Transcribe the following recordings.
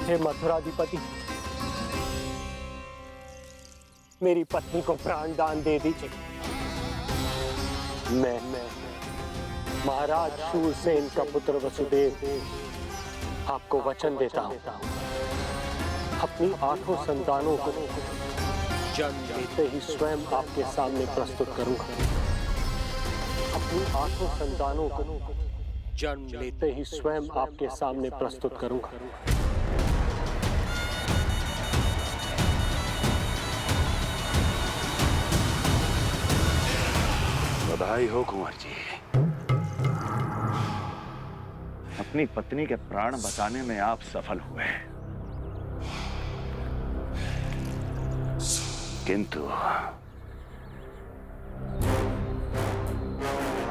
हे मथुराधिपति, मेरी पत्नी को प्राण दान दे दीजिए। मैं महाराज शूरसेन का पुत्र वसुदेव आपको वचन देता हूं, अपनी 8 संतानों को जन्म लेते ही स्वयं आपके सामने प्रस्तुत करूंगा। अपनी 8 संतानों को जन्म लेते ही स्वयं आपके सामने प्रस्तुत करूंगा। बधाई हो कुंवर जी, अपनी पत्नी के प्राण बचाने में आप सफल हुए, किंतु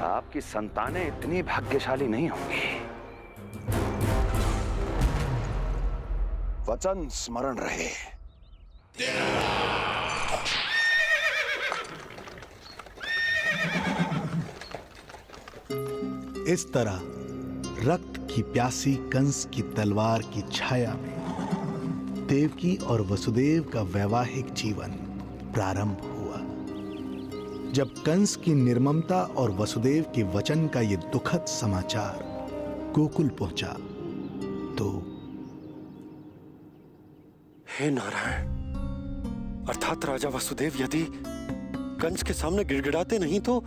आपकी संतानें इतनी भाग्यशाली नहीं होंगी। वचन स्मरण रहे। इस तरह रक्त की प्यासी कंस की तलवार की छाया में देवकी और वसुदेव का वैवाहिक जीवन प्रारंभ हुआ। जब कंस की निर्ममता और वसुदेव के वचन का यह दुखद समाचार गोकुल पहुंचा तो हे नारायण, अर्थात राजा वसुदेव यदि कंस के सामने गिड़गिड़ाते नहीं तो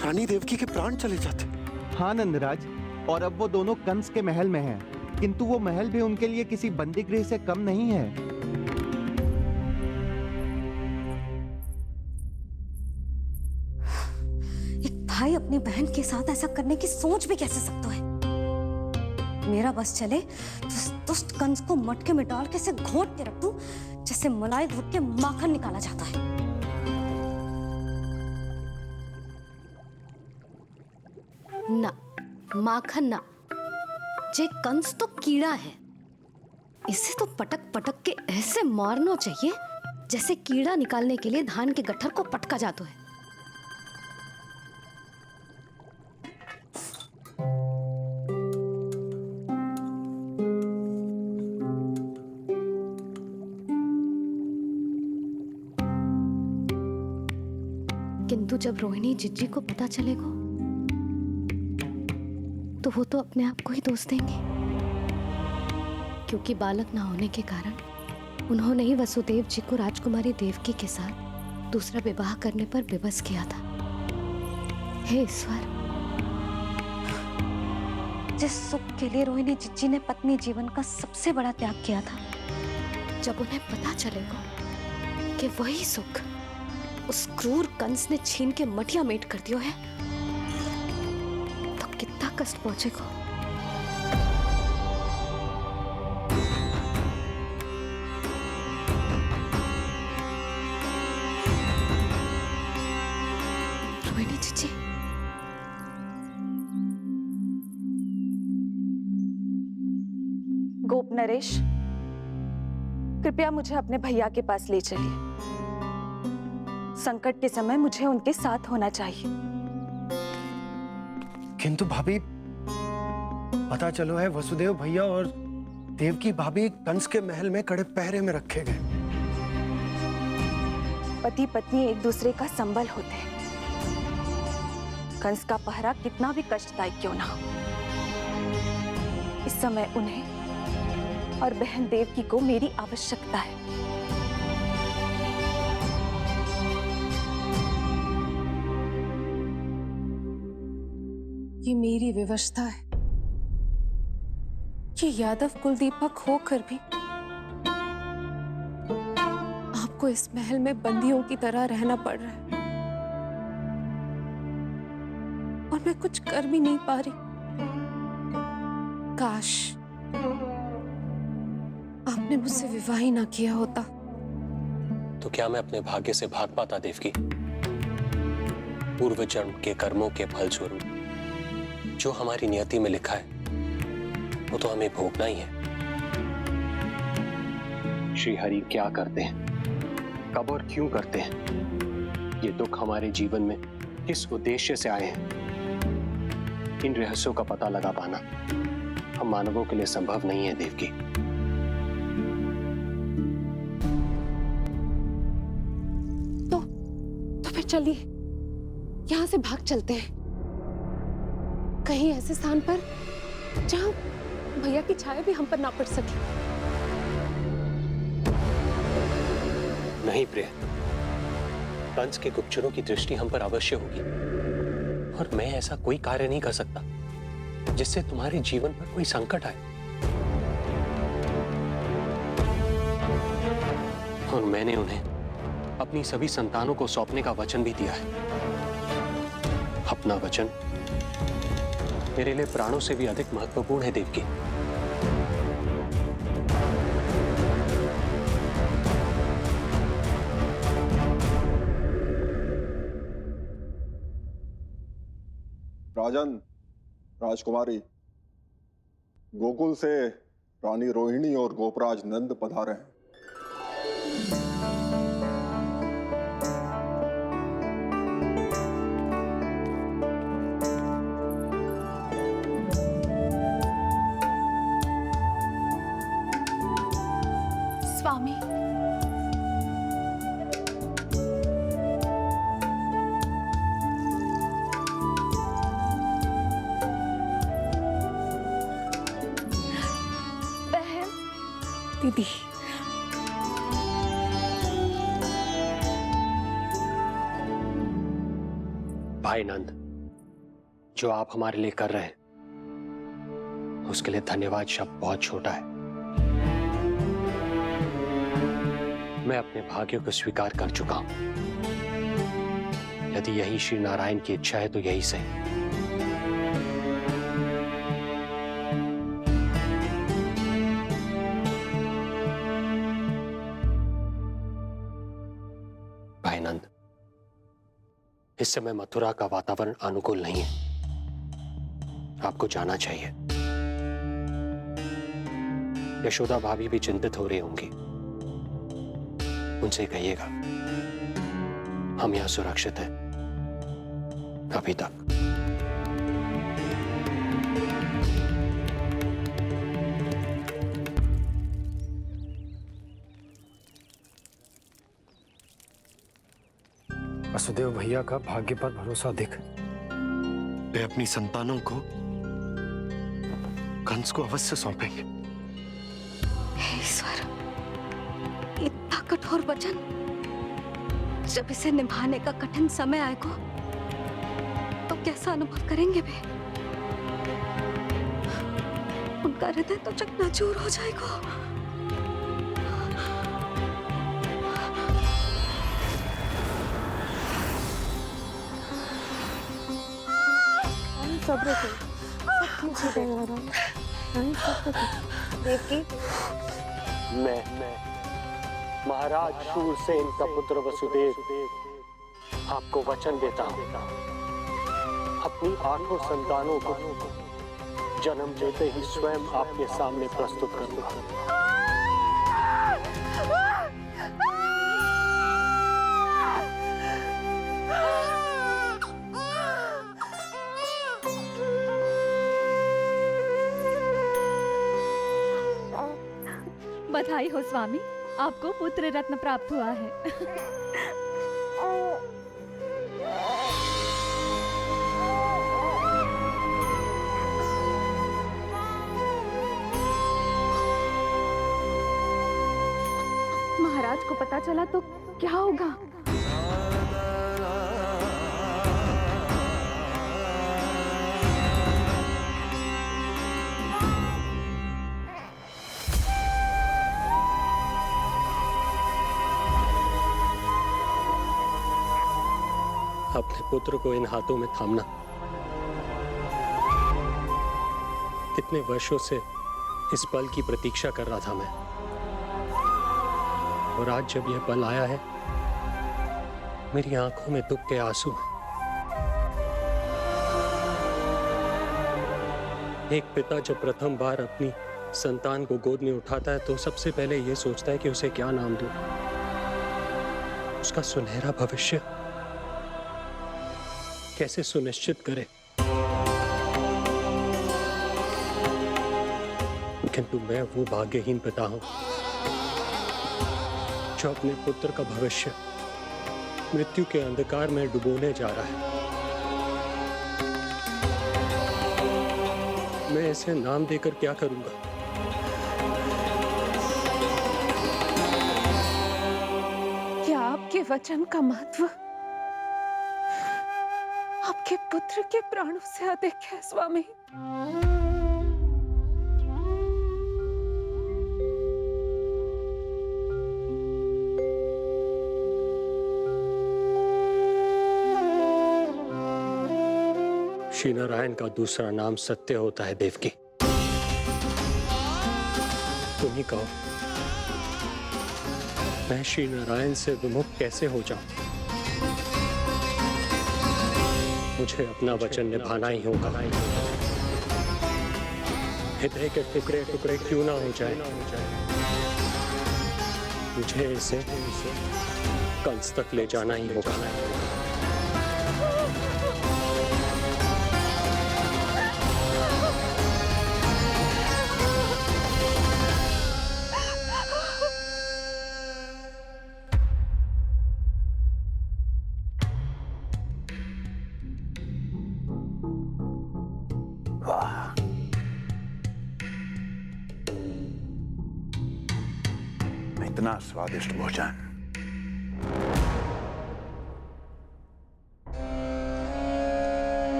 रानी देवकी के प्राण चले जाते। हाँ नंदराज, और अब वो दोनों कंस के महल में हैं, किंतु वो महल भी उनके लिए किसी बंदीगृह से कम नहीं है। एक भाई अपनी बहन के साथ ऐसा करने की सोच भी कैसे सकता है? मेरा बस चले तो उस दुष्ट कंस को मटके में डाल के इसे घोंट के रख दूं, जैसे मलाई घोट के माखन निकाला जाता है। ना, माखन ना, जे कंस तो कीड़ा है, इसे तो पटक पटक के ऐसे मारना चाहिए जैसे कीड़ा निकालने के लिए धान के गट्ठर को पटका जाता है। किंतु जब रोहिणी जिज्जी को पता चलेगा तो वो तो अपने आप को ही दोष देंगे, क्योंकि बालक ना होने के कारण उन्होंने ही वसुदेव जी को राजकुमारी देवकी के साथ दूसरा विवाह करने पर विवश किया था। हे ईश्वर, जिस सुख के लिए रोहिणी जिज्जी ने पत्नी जीवन का सबसे बड़ा त्याग किया था, जब उन्हें पता चलेगा कि वही सुख उस क्रूर कंस ने छीन के मटिया मेट कर दिया है, तो कितना कष्ट पहुंचेगा। रोहिणी जीजी, गोप नरेश, कृपया मुझे अपने भैया के पास ले चलिए। संकट के समय मुझे उनके साथ होना चाहिए। किंतु भाभी, पता चलो है वसुदेव भैया और देवकी भाभी कंस के महल में कड़े पहरे में रखे गए। पति पत्नी एक दूसरे का संबल होते हैं। कंस का पहरा कितना भी कष्टदायक क्यों ना हो, इस समय उन्हें और बहन देवकी को मेरी आवश्यकता है। ये मेरी व्यवस्था है। ये यादव कुलदीपक होकर भी आपको इस महल में बंदियों की तरह रहना पड़ रहा है, और मैं कुछ कर भी नहीं पा रही। काश आपने मुझसे विवाह ही ना किया होता। तो क्या मैं अपने भाग्य से भाग पाता देवकी? पूर्व जन्म के कर्मों के फल स्वरूप जो हमारी नियति में लिखा है वो तो हमें भोगना ही है। श्री हरि क्या करते हैं, कब और क्यों करते हैं, ये दुख हमारे जीवन में किस उद्देश्य से आए हैं, इन रहस्यों का पता लगा पाना हम मानवों के लिए संभव नहीं है देवकी। तो फिर चलिए यहाँ से भाग चलते हैं, कहीं ऐसे स्थान पर जहाँ भैया की छाया भी हम पर ना पड़ सके। नहीं प्रिय, कंस के गुप्तचरों की दृष्टि हम पर अवश्य होगी, और मैं ऐसा कोई कार्य नहीं कर सकता जिससे तुम्हारे जीवन पर कोई संकट आए। और मैंने उन्हें अपनी सभी संतानों को सौंपने का वचन भी दिया है। अपना वचन मेरे लिए प्राणों से भी अधिक महत्वपूर्ण है देवकी। राजन, राजकुमारी, गोकुल से रानी रोहिणी और गोपराज नंद पधारे हैं। स्वामी, बहन, दीदी, भाई नंद, जो आप हमारे लिए कर रहे हैं उसके लिए धन्यवाद शब्द बहुत छोटा है। मैं अपने भाग्य को स्वीकार कर चुका हूं। यदि यही श्री नारायण की इच्छा है तो यही सही। भाई नंद, इस समय मथुरा का वातावरण अनुकूल नहीं है, आपको जाना चाहिए। यशोदा भाभी भी चिंतित हो रही होंगी, उनसे कहिएगा हम यहां सुरक्षित हैं अभी तक। वसुदेव भैया का भाग्य पर भरोसा दिख। वे अपनी संतानों को कंस को अवश्य सौंपेंगे। ईश्वर, इतना कठोर वचन, जब इसे निभाने का कठिन समय आएगा तो कैसा अनुभव करेंगे वे? उनका हृदय तो चकनाचूर हो जाएगा। सब्र करो, सब ठीक हो जाएगा। देवकी, मैं महाराज शूरसेन का पुत्र वसुदेव आपको वचन देता हूं, अपनी 8 संतानों को जन्म देते ही स्वयं आपके सामने प्रस्तुत करूंगा। बधाई हो स्वामी, आपको पुत्र रत्न प्राप्त हुआ है। महाराज को पता चला तो क्या होगा? अपने पुत्र को इन हाथों में थामना, कितने वर्षों से इस पल की प्रतीक्षा कर रहा था मैं, और आज जब यह पल आया है मेरी आंखों में दुख के आंसू हैं। एक पिता जब प्रथम बार अपनी संतान को गोद में उठाता है तो सबसे पहले यह सोचता है कि उसे क्या नाम दूं, उसका सुनहरा भविष्य कैसे सुनिश्चित करे। किंतु मैं वो भाग्यहीन पिता हूं जो अपने पुत्र का भविष्य मृत्यु के अंधकार में डुबोने जा रहा है। मैं इसे नाम देकर क्या करूंगा? क्या आपके वचन का महत्व आपके पुत्र के प्राणों से अधिक है स्वामी? श्री नारायण का दूसरा नाम सत्य होता है देवकी। तुम ही कहो, मैं श्री नारायण से विमुख कैसे हो जाऊं? मुझे अपना वचन निभाना ही होगा। हृदय के टुकड़े टुकड़े क्यों ना हो जाए, मुझे इसे कंस तक ले जाना ही होगा। इतना स्वादिष्ट भोजन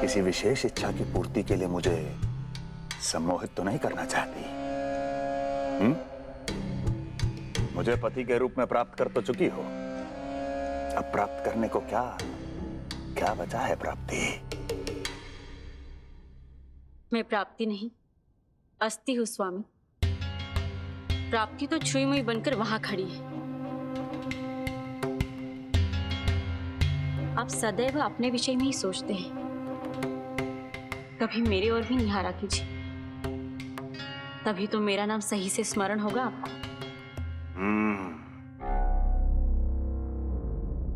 किसी विशेष इच्छा की पूर्ति के लिए मुझे सम्मोहित तो नहीं करना चाहती? मुझे पति के रूप में प्राप्त कर तो चुकी हो, अब प्राप्त करने को क्या क्या बचा है प्राप्ति? मैं प्राप्ति नहीं, अस्थि हूं स्वामी। प्राप्ति तो छुई मुई बनकर वहां खड़ी है। आप सदैव अपने विषय में ही सोचते हैं, कभी मेरे ओर भी निहारा कीजिए, तभी तो मेरा नाम सही से स्मरण होगा आपको।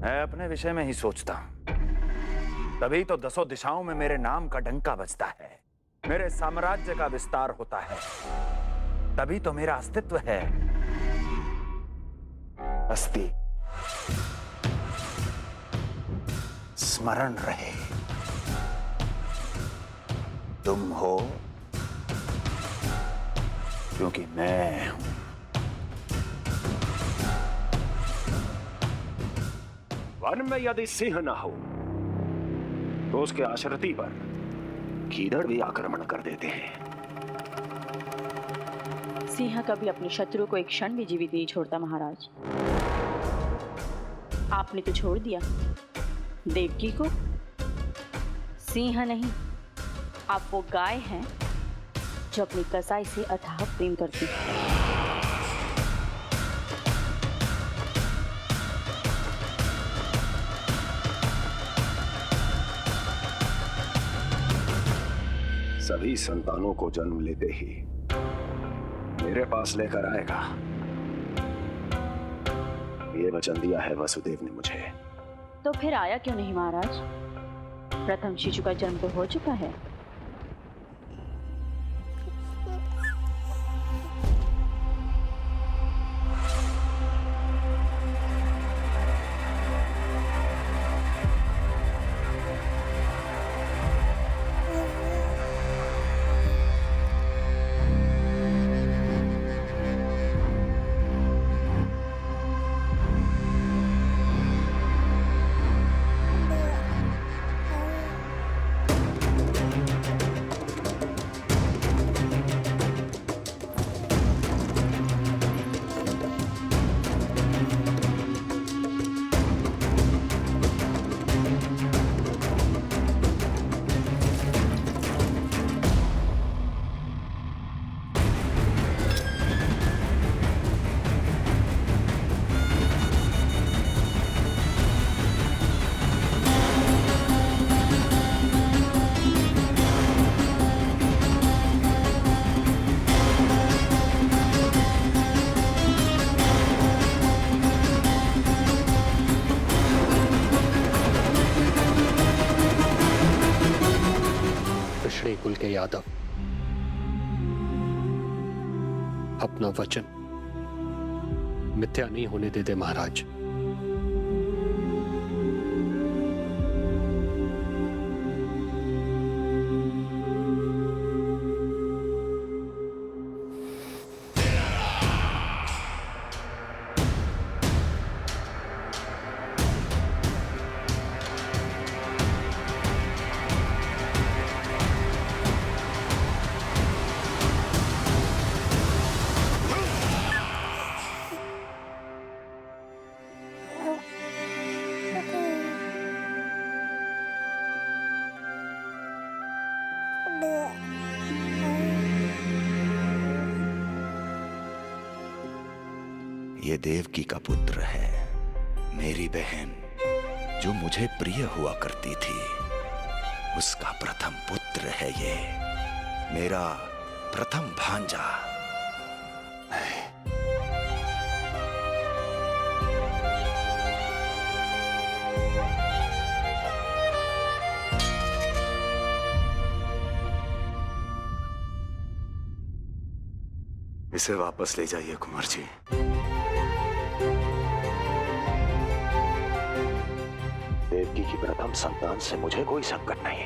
मैं अपने विषय में ही सोचता हूं, तभी तो दसों दिशाओं में मेरे नाम का डंका बजता है, मेरे साम्राज्य का विस्तार होता है, तभी तो मेरा अस्तित्व है। अस्थि स्मरण रहे, तुम हो क्योंकि मैं हूं। वन में यदि सिंह न हो तो उसके आश्रिति पर गीदड़ भी आक्रमण कर देते हैं। सिंह कभी अपने शत्रु को एक क्षण भी जीवित नहीं छोड़ता महाराज। आपने तो छोड़ दिया देवकी को। सिंह नहीं, आप वो गाय हैं जो अपनी कसाई से अथाह प्रेम करती है। सभी संतानों को जन्म लेते ही मेरे पास लेकर आएगा, ये वचन दिया है वसुदेव ने मुझे। तो फिर आया क्यों नहीं महाराज? प्रथम शिशु का जन्म तो हो चुका है। अपना वचन मिथ्या नहीं होने देते महाराज। ये देवकी का पुत्र है, मेरी बहन जो मुझे प्रिय हुआ करती थी, उसका प्रथम पुत्र है ये, मेरा प्रथम भांजा। इसे वापस ले जाइए कुंवर जी। देवकी की प्रथम संतान से मुझे कोई संकट नहीं।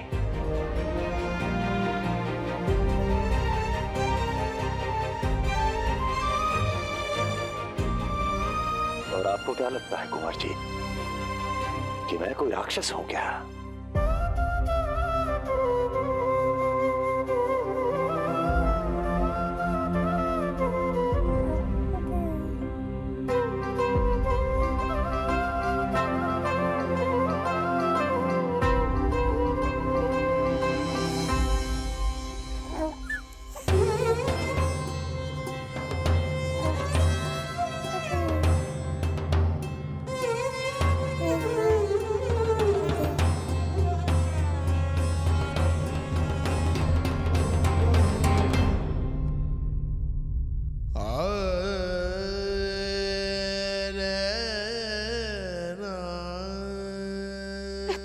और आपको क्या लगता है कुंवर जी कि मैं कोई राक्षस हूं क्या?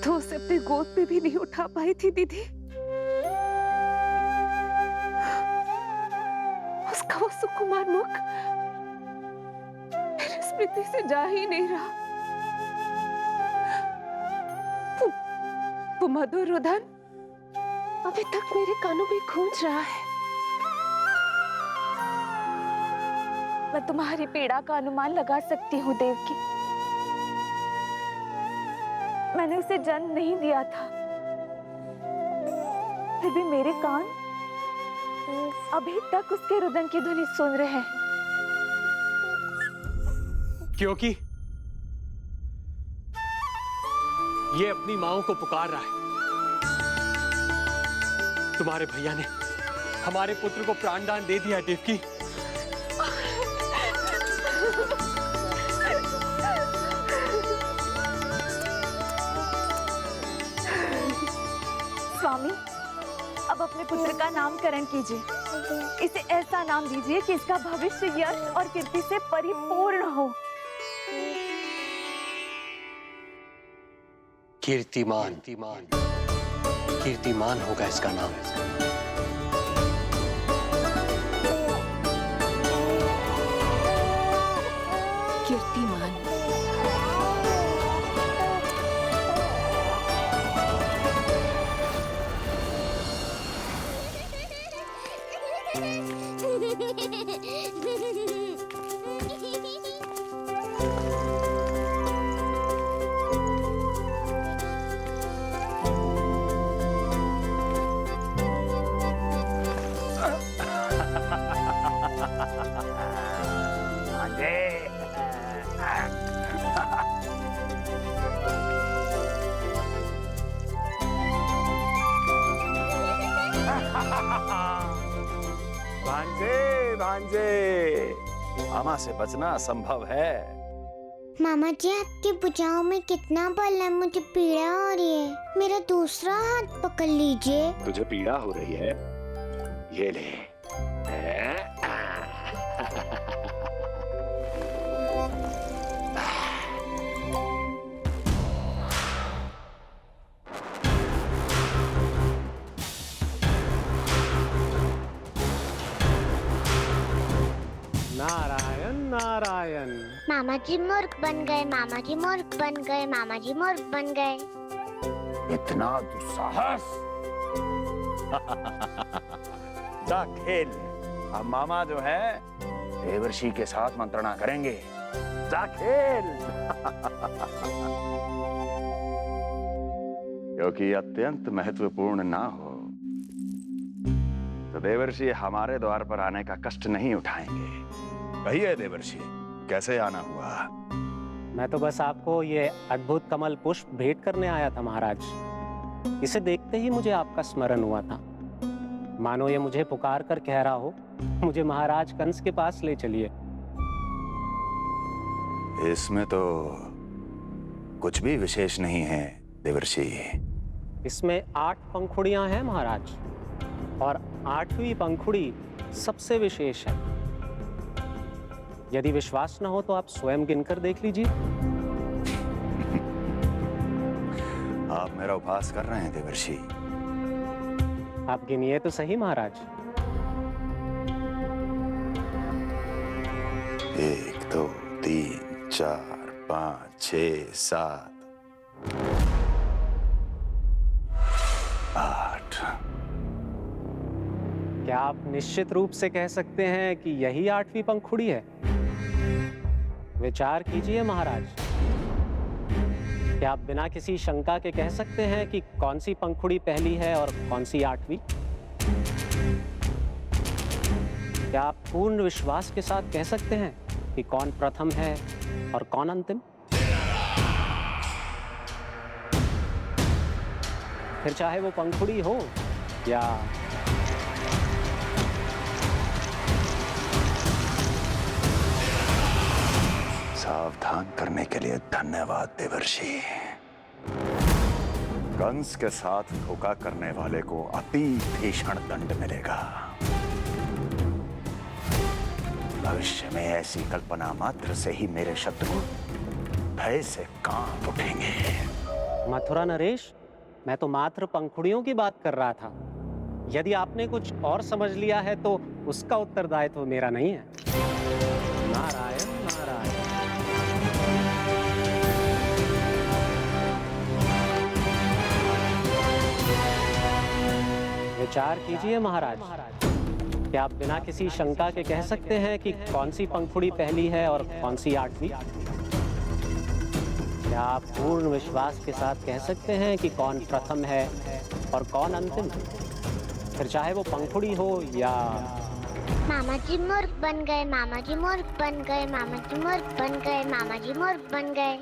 तो उसे अपनी गोद पे भी नहीं उठा पाई थी दीदी। उसका वो सुकुमार मुख मेरी स्मृति से जा ही नहीं रहा। वो मधुर रुदन अभी तक मेरे कानों में गूंज रहा है। मैं तुम्हारी पीड़ा का अनुमान लगा सकती हूँ देवकी। मैंने उसे जन्म नहीं दिया था, फिर भी मेरे कान अभी तक उसके रुदन की ध्वनि सुन रहे हैं। क्योंकि ये अपनी माओ को पुकार रहा है। तुम्हारे भैया ने हमारे पुत्र को प्राणदान दे दिया है देवकी। स्वामी, अब अपने पुत्र का नामकरण कीजिए। इसे ऐसा नाम दीजिए कि इसका भविष्य यश और कीर्ति से परिपूर्ण हो। कीर्तिमान। कीर्तिमान होगा इसका नाम। कीर्तिमान। भांजे, भांजे, मामा से बचना असंभव है। मामा जी, आपकी भुजाओं में कितना बल है, मुझे पीड़ा हो रही है। मेरा दूसरा हाथ पकड़ लीजिए। तुझे पीड़ा हो रही है? ये ले। नारायण नारायण। मामा जी मूर्ख बन गए, मामा जी मूर्ख बन गए, मामा जी मूर्ख बन गए। इतना दुस्साहस। जा खेल। अब मामा जो है देवर्षि के साथ मंत्रणा करेंगे। जा खेल। क्योंकि अत्यंत महत्वपूर्ण ना हो तो देवर्षि हमारे द्वार पर आने का कष्ट नहीं उठाएंगे। कहिए देवर्षि, कैसे आना हुआ? मैं तो बस आपको ये अद्भुत कमल पुष्प भेंट करने आया था महाराज। इसे देखते ही मुझे आपका स्मरण हुआ था। मानो ये मुझे पुकार कर कह रहा हो, मुझे महाराज कंस के पास ले चलिए। इसमें तो कुछ भी विशेष नहीं है देवर्षि। इसमें 8 पंखुड़ियां हैं महाराज, और 8वीं पंखुड़ी सबसे विशेष है। यदि विश्वास न हो तो आप स्वयं गिनकर देख लीजिए। आप मेरा उपहास कर रहे हैं देवर्षि। आप गिनिए तो सही महाराज। 1 2 3 4 5 6 7 8। क्या आप निश्चित रूप से कह सकते हैं कि यही 8वीं पंखुड़ी है? विचार कीजिए महाराज। क्या आप बिना किसी शंका के कह सकते हैं कि कौन सी पंखुड़ी पहली है और कौन सी 8वीं? क्या आप पूर्ण विश्वास के साथ कह सकते हैं कि कौन प्रथम है और कौन अंतिम? फिर चाहे वो पंखुड़ी हो या सावधान करने के लिए धन्यवाद देवर्षि। कंस के साथ धोखा करने वाले को अति भीषण दंड मिलेगा। भविष्य में ऐसी कल्पना मात्र से ही मेरे शत्रु भय से कांप उठेंगे। मथुरा नरेश, मैं तो मात्र पंखुड़ियों की बात कर रहा था। यदि आपने कुछ और समझ लिया है तो उसका उत्तरदायित्व मेरा नहीं है। नारायण नारायण। विचार कीजिए महाराज। क्या आप बिना किसी शंका के कह सकते हैं कि कौन सी पंखुड़ी पहली है और कौन सी 8वीं? क्या आप पूर्ण विश्वास के साथ कह सकते हैं कि कौन प्रथम है और कौन अंतिम? फिर चाहे वो पंखुड़ी हो या मामा जी मूर्ख बन गए, मामा जी मूर्ख बन गए, मामा जी मूर्ख बन गए, मामा जी मूर्ख बन गए।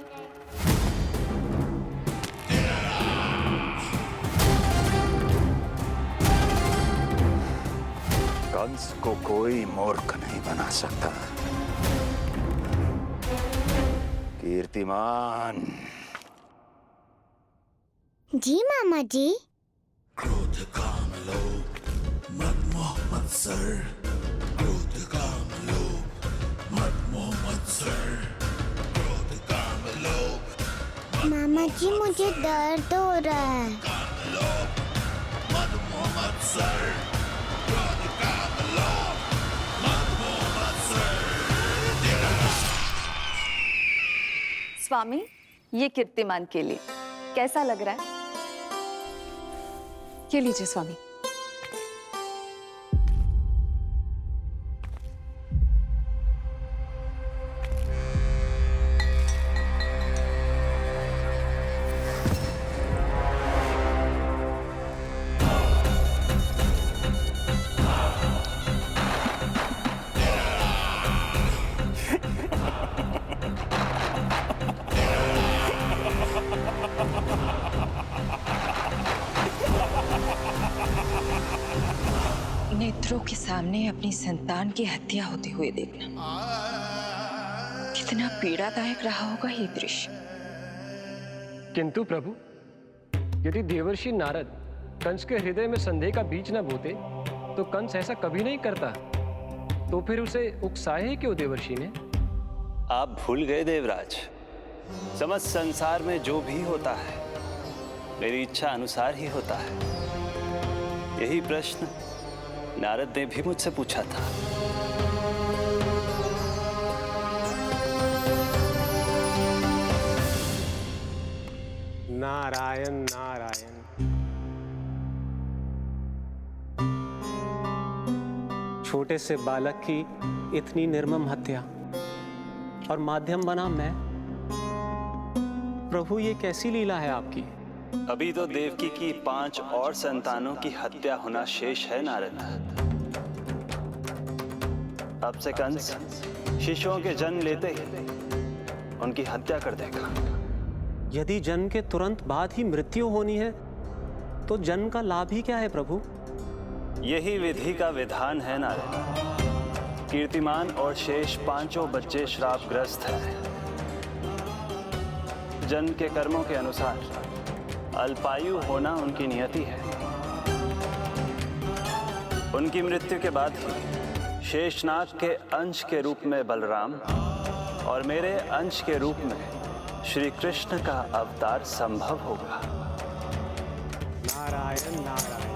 कंस को कोई मूर्ख नहीं बना सकता। कीर्तिमान। जी मामा जी। क्रोध काम लोभ मद मोह मत्सर, क्रोध काम लोभ मद मोह मत्सर, क्रोध काम लोभ। मामा जी मुझे दर्द हो रहा है। काम लोभ मद मोह मत्सर, क्रोध काम लोभ मद मोह मत्सर। स्वामी, ये कीर्तिमान के लिए कैसा लग रहा है? ये लीजिए स्वामी। नेत्रों के सामने अपनी संतान की हत्या होते हुए देखना कितना पीड़ादायक रहा होगा ये दृश्य। किंतु प्रभु, यदि देवर्षि नारद कंस के हृदय में संदेह का बीज न बोते तो कंस ऐसा कभी नहीं करता। तो फिर उसे उकसाए ही क्यों देवर्षि ने? आप भूल गए देवराज, समस्त संसार में जो भी होता है मेरी इच्छा अनुसार ही होता है। यही प्रश्न नारद ने भी मुझसे पूछा था। नारायण नारायण। छोटे से बालक की इतनी निर्मम हत्या और माध्यम बना मैं। प्रभु, ये कैसी लीला है आपकी? अभी तो देवकी की 5 और संतानों की हत्या होना शेष है नारद। अब से कंस शिशुओं के जन्म लेते ही उनकी हत्या कर देगा। यदि जन्म के तुरंत बाद ही मृत्यु होनी है तो जन्म का लाभ ही क्या है प्रभु? यही विधि का विधान है नारद। कीर्तिमान और शेष 5 बच्चे श्रापग्रस्त हैं। जन्म के कर्मों के अनुसार अल्पायु होना उनकी नियति है। उनकी मृत्यु के बाद ही शेषनाग के अंश के रूप में बलराम और मेरे अंश के रूप में श्री कृष्ण का अवतार संभव होगा। नारायण नारायण।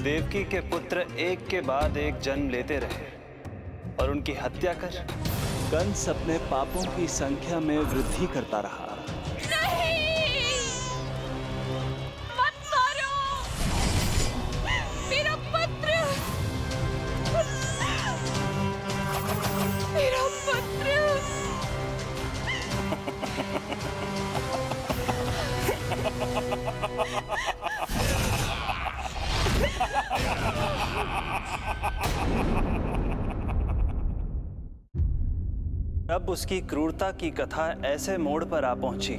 देवकी के पुत्र एक के बाद एक जन्म लेते रहे और उनकी हत्या कर कंस अपने पापों की संख्या में वृद्धि करता रहा। नहीं! मत मारो! मेरा पुत्र! मेरा पुत्र! अब उसकी क्रूरता की कथा ऐसे मोड़ पर आ पहुंची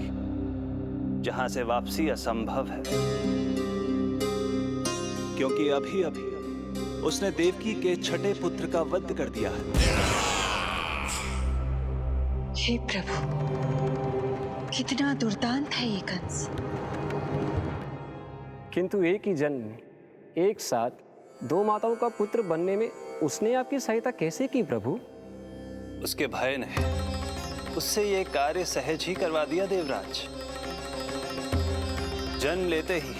जहां से वापसी असंभव है, क्योंकि अभी अभी उसने देवकी के छठे पुत्र का वध कर दिया है। हे प्रभु, कितना दुर्दांत है ये कंस। किंतु एक ही जन्म में एक साथ 2 माताओं का पुत्र बनने में उसने आपकी सहायता कैसे की प्रभु? उसके भय ने उससे ये कार्य सहज ही करवा दिया देवराज। जन्म लेते ही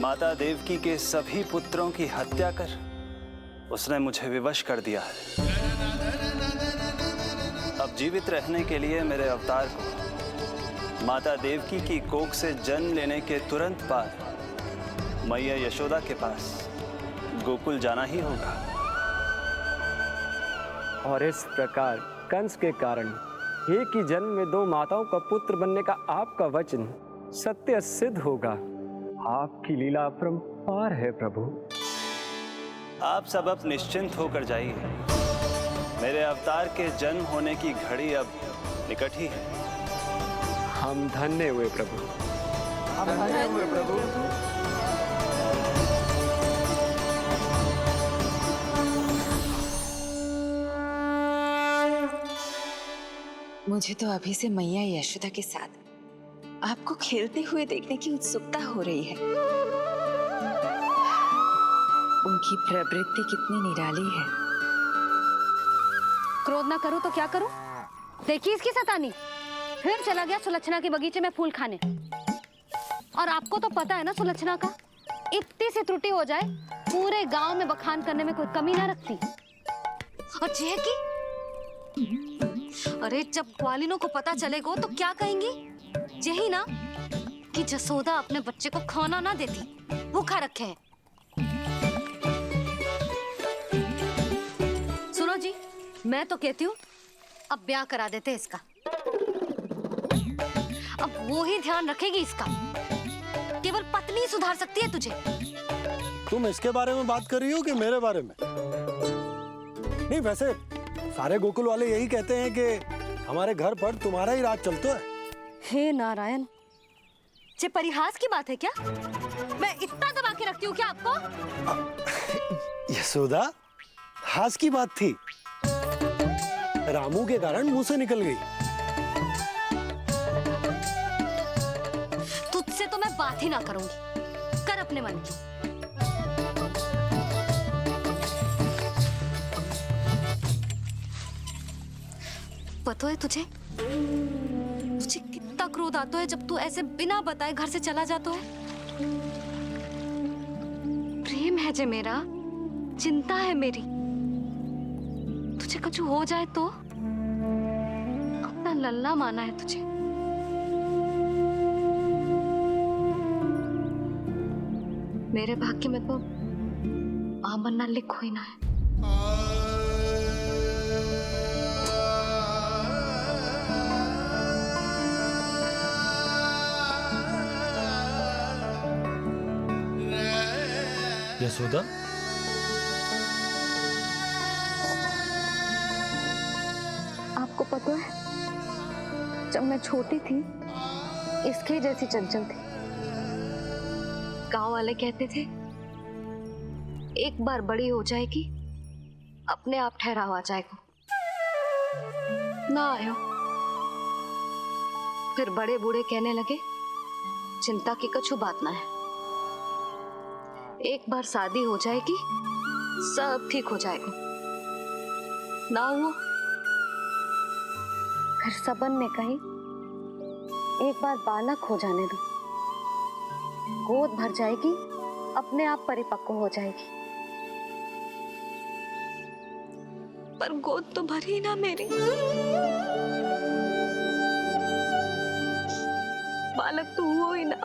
माता देवकी के सभी पुत्रों की हत्या कर उसने मुझे विवश कर दिया है। अब जीवित रहने के लिए मेरे अवतार को माता देवकी की कोख से जन्म लेने के तुरंत बाद मैया यशोदा के पास गोकुल जाना ही होगा। और इस प्रकार कंस के कारण एक ही जन्म में 2 माताओं का पुत्र बनने का आपका वचन सत्य सिद्ध होगा। आपकी लीला अपरंपार है प्रभु। आप सब अब निश्चिंत होकर जाइए। मेरे अवतार के जन्म होने की घड़ी अब निकट ही है। हम धन्य हुए प्रभु। हम धन्य हुए प्रभु। मुझे तो अभी से मैया यशोदा के साथ आपको खेलते हुए देखने की उत्सुकता हो रही है। उनकी प्रवृत्ति कितनी निराली है। क्रोध ना करो तो क्या करूं? देखिए इसकी सतानी, फिर चला गया सुलक्षणा के बगीचे में फूल खाने। और आपको तो पता है ना सुलक्षणा का, इतनी सी त्रुटि हो जाए पूरे गांव में बखान करने में कोई कमी ना रखती। और जे की अरे जब ग्वालिनों को पता चलेगा तो क्या कहेंगी? यही ना कि जसोदा अपने बच्चे को खाना ना देती, भूखा रखे है। सुनो जी, मैं तो कहती हूँ अब ब्याह करा देते इसका। अब वो ही ध्यान रखेगी इसका। केवल पत्नी सुधार सकती है तुझे। तुम इसके बारे में बात कर रही हो कि मेरे बारे में? नहीं, वैसे सारे गोकुल वाले यही कहते हैं कि हमारे घर पर तुम्हारा ही राज चलता है। हे नारायण, ये परिहास की बात है क्या? मैं इतना दबा के रखती हूँ क्या आपको? यशोदा, हास की बात थी। रामू के कारण मुंह से निकल गई। तुझसे तो मैं बात ही ना करूंगी। कर अपने मन की। पता है तुझे कितना क्रोध आता है जब तू ऐसे बिना बताए घर से चला जाता है। प्रेम है जे मेरा, चिंता है मेरी। तुझे कुछ हो जाए तो लल्ला माना है तुझे। मेरे भाग्य में तो मां बनना लिखो ही ना है। यशोदा, आपको पता है, जब मैं छोटी थी इसके जैसी चंचल थी। गांव वाले कहते थे एक बार बड़ी हो जाएगी अपने आप ठहराव आ जाएगा। ना आयो। फिर बड़े बूढ़े कहने लगे चिंता की कछु बात ना है, एक बार शादी हो जाएगी सब ठीक हो जाएगा। ना हुआ। फिर सबन ने कही एक बार बालक हो जाने दो, गोद भर जाएगी अपने आप परिपक्व हो जाएगी। पर गोद तो भरी ना मेरी। बालक तो हुआ ही ना।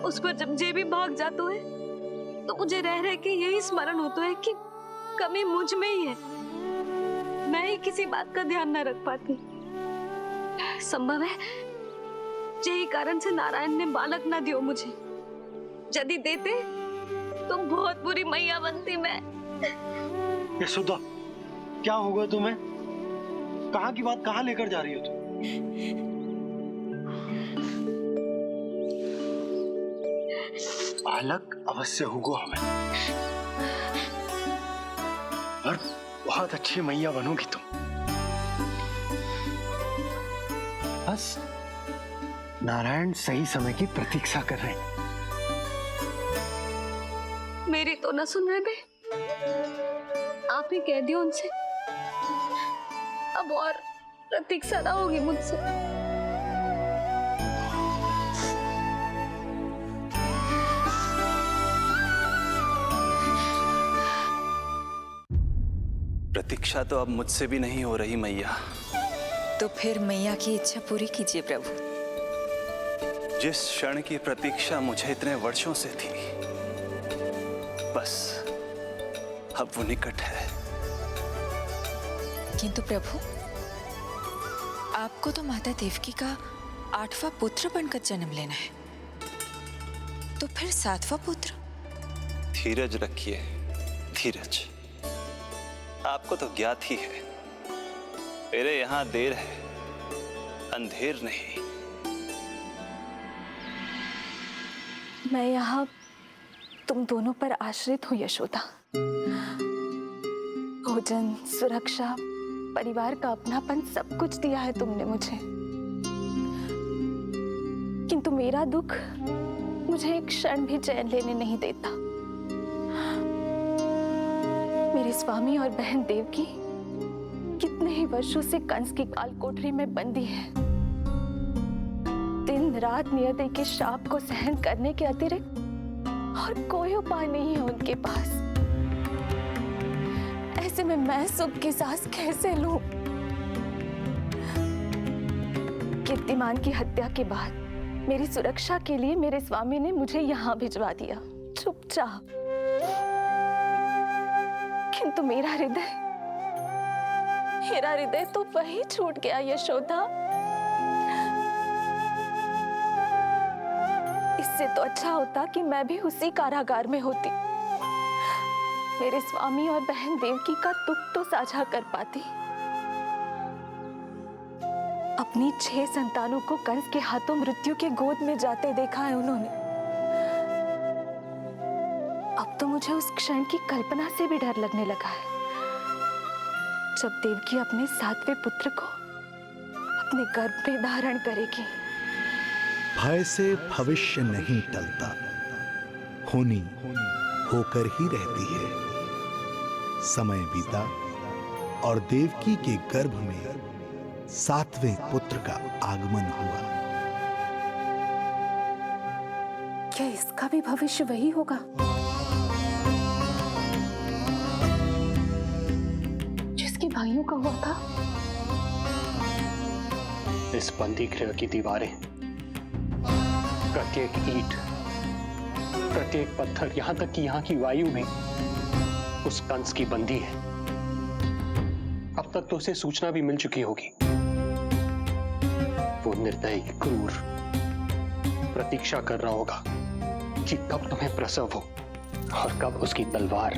उस पर जब जे भी भाग जातो है तो मुझे रह रह के यही स्मरण होता है कि कमी मुझ में ही है। मैं ही किसी बात का ध्यान न रख पाती। संभव है यही कारण से नारायण ने बालक ना दियो मुझे। यदि देते तो बहुत बुरी मैया बनती मैं। यशोदा, क्या होगा तुम्हें? कहाँ की बात कहाँ लेकर जा रही हो तुम? बालक अवश्य होगा हमें, और बहुत अच्छी मैया बनोगी तुम। बस नारायण सही समय की प्रतीक्षा कर रहे हैं। मेरी तो ना सुन रहे बे। आप ही कह दियो उनसे, अब और प्रतीक्षा ना होगी मुझसे। प्रतीक्षा तो अब मुझसे भी नहीं हो रही मैया। तो फिर मैया की इच्छा पूरी कीजिए प्रभु। जिस क्षण की प्रतीक्षा मुझे इतने वर्षों से थी, बस अब वो निकट है। किंतु प्रभु, आपको तो माता देवकी का 8वां पुत्र बनकर जन्म लेना है, तो फिर 7वां पुत्र? धीरज रखिए, धीरज। आपको तो ज्ञात ही है, मेरे यहाँ देर है, अंधेर नहीं। मैं यहाँ तुम दोनों पर आश्रित हूँ यशोदा। भोजन, सुरक्षा, परिवार का अपनापन सब कुछ दिया है तुमने मुझे। किंतु मेरा दुख मुझे एक क्षण भी चैन लेने नहीं देता। मेरे स्वामी और बहन देवकी कितने ही वर्षों से कंस की काल कोठरी में बंदी है। दिन रात नियति के शाप को सहन करने के अतिरिक्त और कोई उपाय नहीं है उनके पास। ऐसे में मैं सुख की सांस कैसे लूं? कीर्तिमान की हत्या के बाद मेरी सुरक्षा के लिए मेरे स्वामी ने मुझे यहाँ भिजवा दिया, चुपचाप। किंतु मेरा हृदय तो वही छूट गया यशोदा। इससे तो अच्छा होता कि मैं भी उसी कारागार में होती, मेरे स्वामी और बहन देवकी का दुख तो साझा कर पाती। अपनी 6 संतानों को कंस के हाथों मृत्यु के गोद में जाते देखा है उन्होंने। अब तो मुझे उस क्षण की कल्पना से भी डर लगने लगा है, जब देवकी अपने 7वें पुत्र को अपने गर्भ में धारण करेगी। भय से भविष्य नहीं टलता, होनी होकर ही रहती है। समय बीता और देवकी के गर्भ में 7वें पुत्र का आगमन हुआ। क्या इसका भी भविष्य वही होगा जिसके भाइयों का हुआ था? इस बंदी गृह की दीवारें, प्रत्येक ईंट, प्रत्येक पत्थर, यहां तक कि यहां की वायु भी उस कंस की बंदी है। अब तक तो उसे सूचना भी मिल चुकी होगी। वो निर्दयी, क्रूर प्रतीक्षा कर रहा होगा कि कब तुम्हें प्रसव हो और कब उसकी तलवार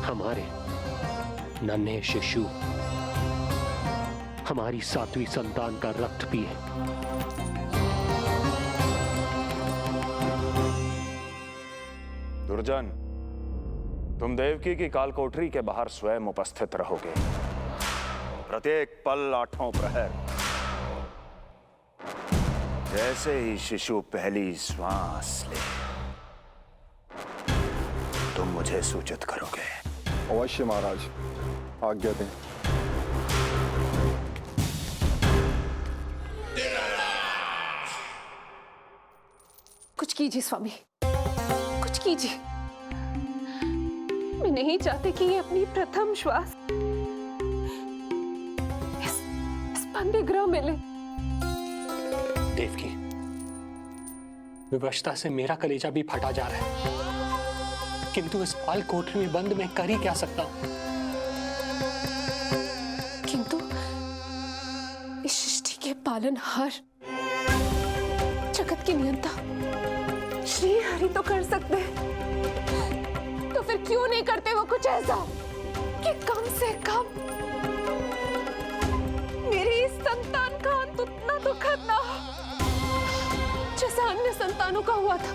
हमारे नन्हे शिशु, हमारी 7वीं संतान का रक्त पिए। दुर्जन, तुम देवकी की कालकोठरी के बाहर स्वयं उपस्थित रहोगे, प्रत्येक पल 8 प्रहर। जैसे ही शिशु पहली श्वास ले, तुम मुझे सूचित करोगे। अवश्य महाराज, आज्ञा दें। कुछ कीजिए स्वामी, कुछ कीजिए। मैं नहीं चाहती कि ये अपनी प्रथम श्वास इस बंदी गृह में ले। देवकी, विवशता से मेरा कलेजा भी फटा जा रहा है, किंतु इस काल कोठरी में बंद मैं कर ही क्या सकता हूं? किंतु इस सृष्टि के पालनहार, जगत की नियंता श्री हरि तो कर सकते हैं, तो फिर क्यों नहीं करते वो कुछ ऐसा कि कम से कम मेरी इस संतान का अंत उतना दुखद ना हो जैसा अन्य संतानों का हुआ था।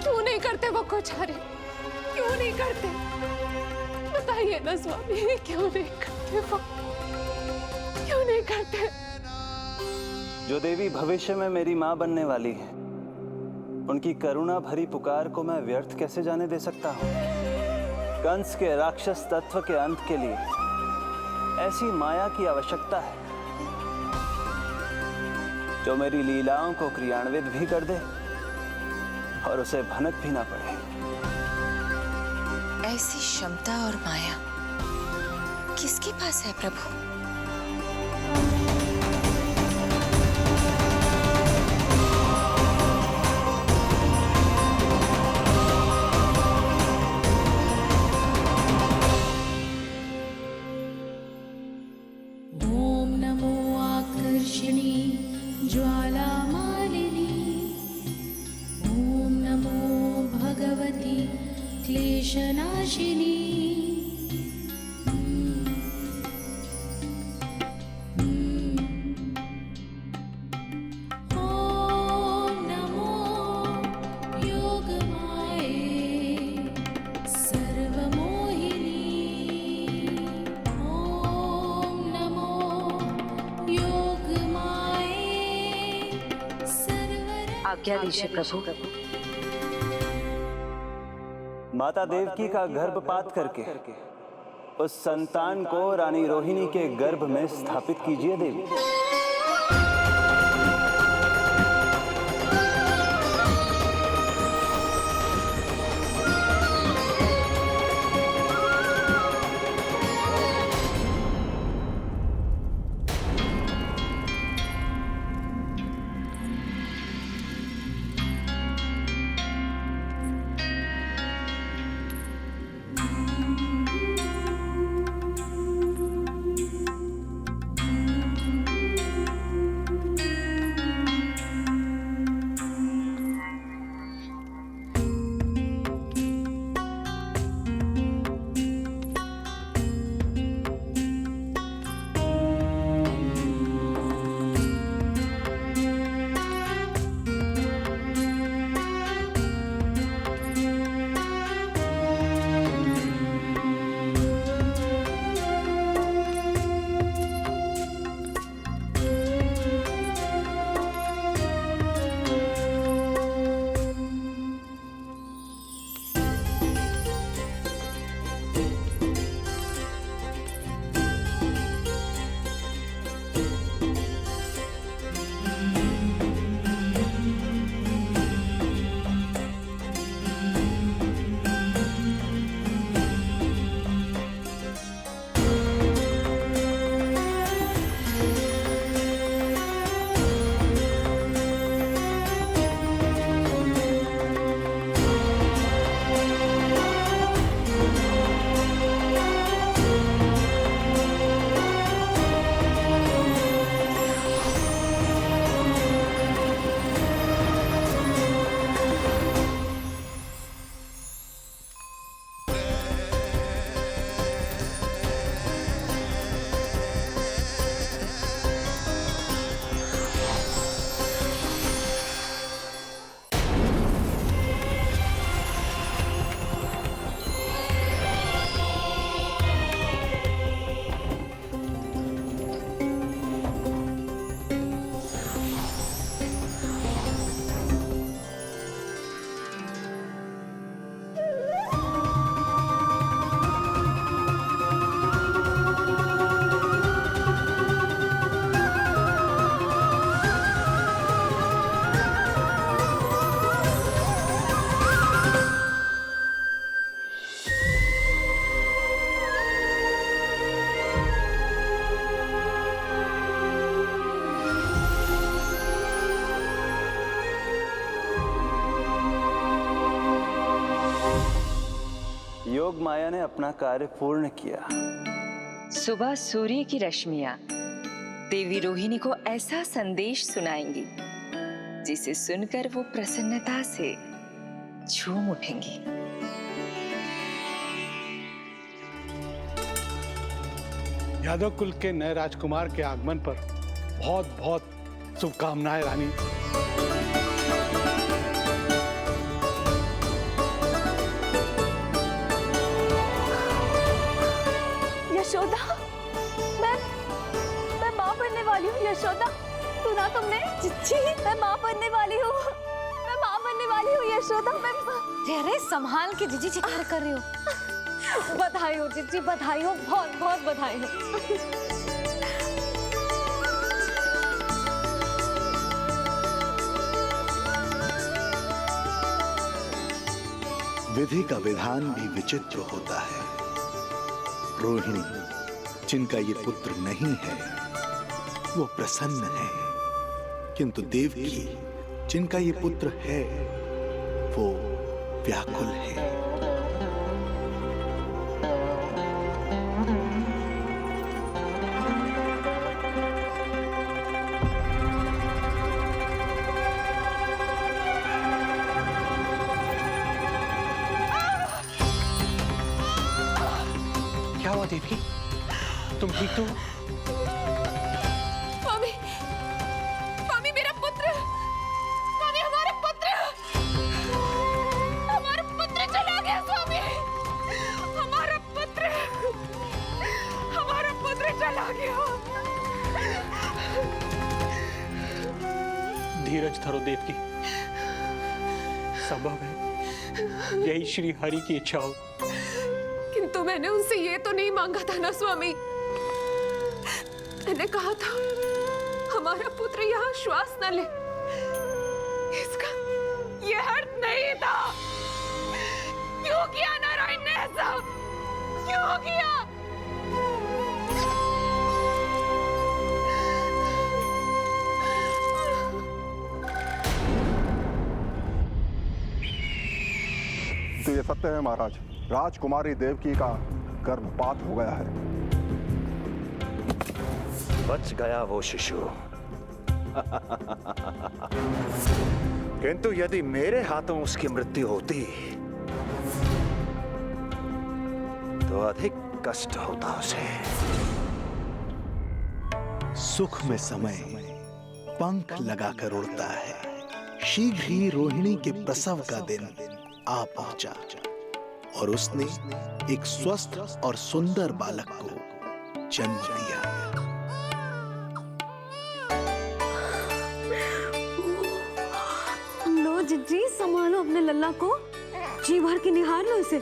क्यों नहीं करते वो कुछ हरि, क्यों नहीं करते? बताइए ना स्वामी, क्यों नहीं करते वो, क्यों नहीं करते? जो देवी भविष्य में मेरी मां बनने वाली है, उनकी करुणा भरी पुकार को मैं व्यर्थ कैसे जाने दे सकता हूं? कंस के राक्षस तत्व के अंत के लिए ऐसी माया की आवश्यकता है जो मेरी लीलाओं को क्रियान्वित भी कर दे और उसे भनक भी ना पड़े। ऐसी क्षमता और माया किसके पास है प्रभु? ओम नमो आकर्षणी ज्वाला मालिनी, ओम नमो भगवती क्लेशनाशिनी। ओम नमो योगमाये सर्वमोहिनी, ओम नमो योगमाये सर्वर। आज्ञा दीजिए प्रभु। माता देवकी का गर्भपात करके उस संतान को रानी रोहिणी के गर्भ में स्थापित कीजिए देवी। माया ने अपना कार्य पूर्ण किया। सुबह सूर्य की रश्मियां देवी रोहिणी को ऐसा संदेश सुनाएंगी जिसे सुनकर वो प्रसन्नता से झूम उठेंगी। यादव कुल के नए राजकुमार के आगमन पर बहुत बहुत शुभकामनाएं रानी। यशोदा, मैं माँ बनने वाली हूँ। यशोदा, सुना तुमने? चिच्ची, मैं माँ बनने वाली हूँ। मैं माँ बनने वाली हूँ यशोदा। अरे संभाल के जीजी चित्कार कर रही हो। बधाई हो चिच्ची, बधाई हो, बहुत बहुत बधाई हो। विधि का विधान भी विचित्र होता है। रोहिणी, जिनका ये पुत्र नहीं है, वो प्रसन्न है, किंतु देवकी, जिनका ये पुत्र है, वो व्याकुल है। क्या हुआ देवकी? तुम ठीक तो? स्वामी, स्वामी मेरा पुत्र, स्वामी हमारा पुत्र चला गया। स्वामी, हमारा पुत्र चला गया। धीरज धरो देवकी, संभव है यही श्री हरि की इच्छा हो। किंतु मैंने उनसे ये तो नहीं मांगा था ना स्वामी। मैंने कहा था हमारा पुत्र यहाँ श्वास न ले। इसका ये अर्थ नहीं था। क्यों किया नारायण ने ऐसा? क्यों किया? तो ये सत्य है महाराज, राजकुमारी देवकी का गर्भपात हो गया है। बच गया वो शिशु। किंतु यदि मेरे हाथों उसकी मृत्यु होती तो अधिक कष्ट होता उसे। सुख में समय पंख लगाकर उड़ता है। शीघ्र ही रोहिणी के प्रसव का दिन आ पहुंचा और उसने एक स्वस्थ और सुंदर बालक को जन्म दिया। लो जिज्जी, संभालो अपने लल्ला को, जी भर के निहार लो इसे।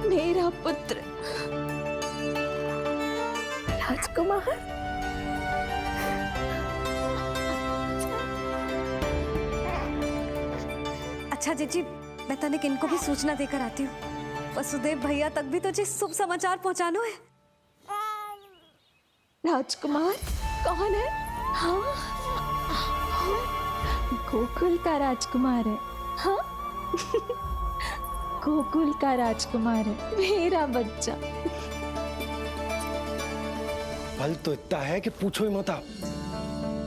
मेरा पुत्र राजकुमार। अच्छा जीजी, मैं तनिक इनको भी सूचना देकर आती हूँ। वसुदेव भैया तक भी तुझे शुभ समाचार पहुंचाना है। राजकुमार कौन है? हाँ, गोकुल का राजकुमार है। हाँ, गोकुल का राजकुमार है, मेरा बच्चा। बल तो इतना है कि पूछो ही मत आप।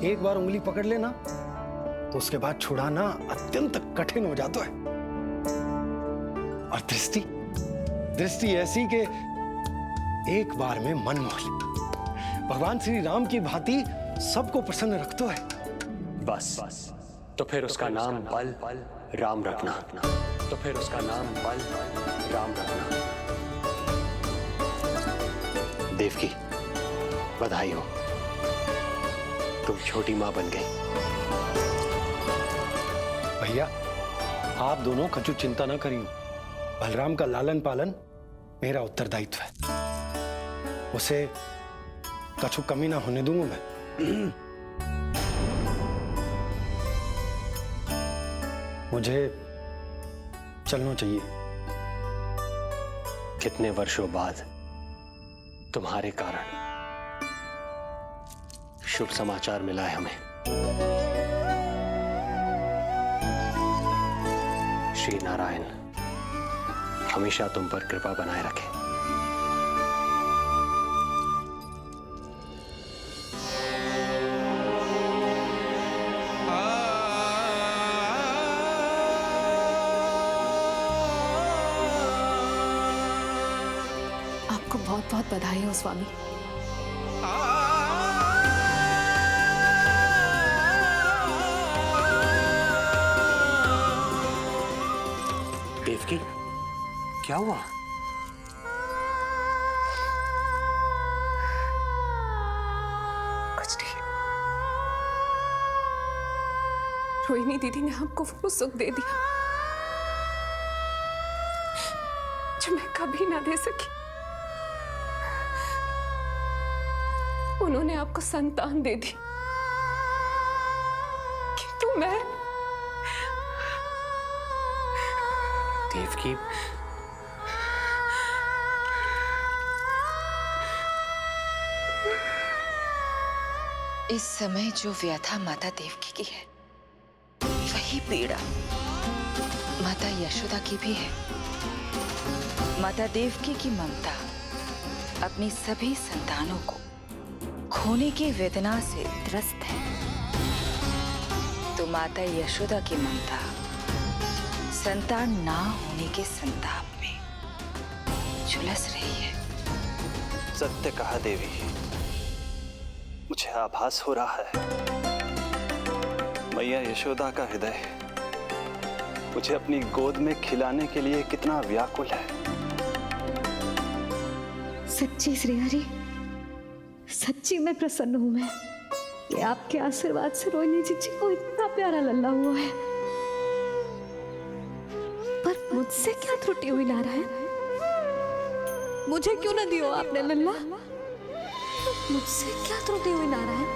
एक बार उंगली पकड़ लेना तो उसके बाद छुड़ाना अत्यंत कठिन हो जाता है। और दृष्टि ऐसी कि एक बार में मन मोह ले। भगवान श्री राम की भांति सबको प्रसन्न रखतो है। बस तो फिर उसका नाम बल राम रखना। तो फिर उसका नाम बल राम रखना। देवकी, बधाई हो, तुम छोटी मां बन गई। भैया, आप दोनों कछु चिंता न करिए। बलराम का लालन पालन मेरा उत्तरदायित्व है। उसे कछु कमी ना होने दूंगा मैं। मुझे चलना चाहिए। कितने वर्षों बाद तुम्हारे कारण शुभ समाचार मिला है हमें। श्री नारायण हमेशा तुम पर कृपा बनाए रखे। आपको बहुत बहुत बधाई हो स्वामी। देवकी, क्या हुआ? कुछ नहीं। रोहिणी दीदी ने हमको वो सुख दे दिया जो मैं कभी ना दे सकी। उन्होंने आपको संतान दे दी, किंतु मैं देवकी, इस समय जो व्यथा माता देवकी की है, वही पीड़ा माता यशोदा की भी है। माता देवकी की ममता अपनी सभी संतानों को खोने की वेदना से त्रस्त है, तो माता यशोदा की ममता संतान ना होने के संताप में झुलस रही है। सत्य कहा देवी, मुझे आभास हो रहा है मैया यशोदा का हृदय मुझे अपनी गोद में खिलाने के लिए कितना व्याकुल है। सच्ची श्री हरि, सच्ची में प्रसन्न हूं मैं कि आपके आशीर्वाद से रोहिणी जी को इतना प्यारा लल्ला हुआ है। पर मुझसे क्या त्रुटि हुई नारायण? मुझे क्यों न दियो आपने लल्ला? मुझसे क्या त्रुटि हुई नारायण?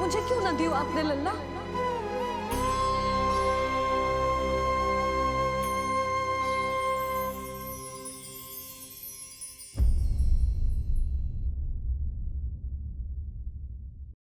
मुझे क्यों न दियो आपने लल्ला?